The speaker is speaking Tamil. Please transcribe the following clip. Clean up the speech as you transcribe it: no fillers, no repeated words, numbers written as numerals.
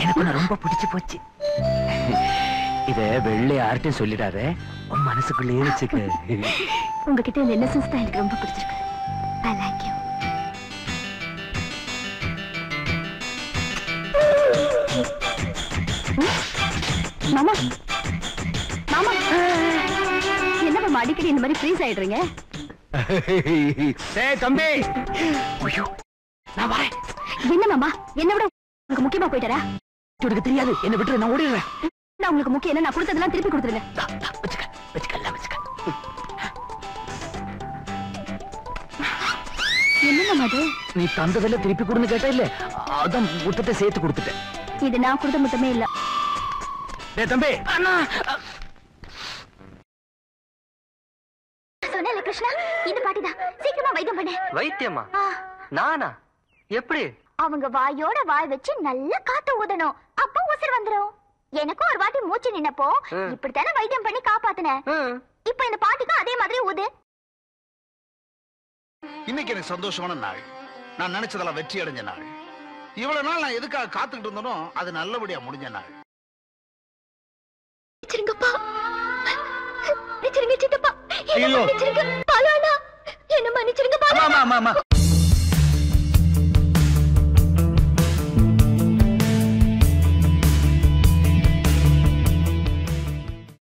எனக்கு ரொம்ப பிடிச்சு போச்சு. இத வெள்ளை யார்ட்டையும் சொல்லிடாத, உன் மனசுக்குள்ளேயே வச்சுக்க. உங்ககிட்ட இந்த இன்னசென்ஸ் தான் எனக்கு ரொம்ப பிடிச்சிருக்கு. I like you. மாமா மாமா, என்ன மாமா அடிக்கடி இந்த மாதிரி ஃப்ரீஸ் ஆயிடுறீங்க? தம்பி, நான் வரேன். என்ன மாமா, என்ன விட உங்களுக்கு முக்கியமா போயிட்டாரா? உனக்கு தெரியாது, என்ன விட்டு நான் ஓடிடுறேன். நான் உங்களுக்கு முக்கியம் என்ன, நான் கொடுத்ததெல்லாம் திருப்பி கொடுத்துருங்க. வச்சுக்க வச்சுக்க எல்லாம் வச்சுக்க. என்ன மாமா அது? நீ தந்ததெல்லாம் திருப்பி கொடுன்னு கேட்டா இல்ல, அதான் முத்தத்தை சேர்த்து கொடுத்துட்டேன். இது நான் கொடுத்த முத்தமே இல்ல. தம்பி, அண்ணா சொன்னேன்ல கிருஷ்ணா, இந்த பாட்டிதான். சீக்கிரமா வைத்தியம் பண்ணு. வைத்தியமா? நானா? எப்படி? அவங்க வாயோட வாய் வச்சு நல்லா காத்து ஊதணும், அப்ப உசுர் வந்துரும். எனக்கும் ஒரு வாட்டி மூச்சு நின்னப்போ இப்படித்தானே வைத்தியம் பண்ணி காப்பாத்தினேன். இப்ப இந்த பாட்டிக்கும் அதே மாதிரி ஊது. இன்னைக்கு எனக்கு சந்தோஷமான நாள். நான் நினைச்சதெல்லாம் வெற்றி அடைஞ்ச நாள். இவ்வளவு நாள் நான் எதுக்காக காத்துக்கிட்டு இருந்தனோ அது நல்லபடியா முடிஞ்ச நாள். நிச்சரிங்கப்பா, நிச்சரிங்க சித்தப்பா, ஐயோ, நிச்சரிங்க பாலானா, என்ன மன்னிச்சிருங்க பாலானா.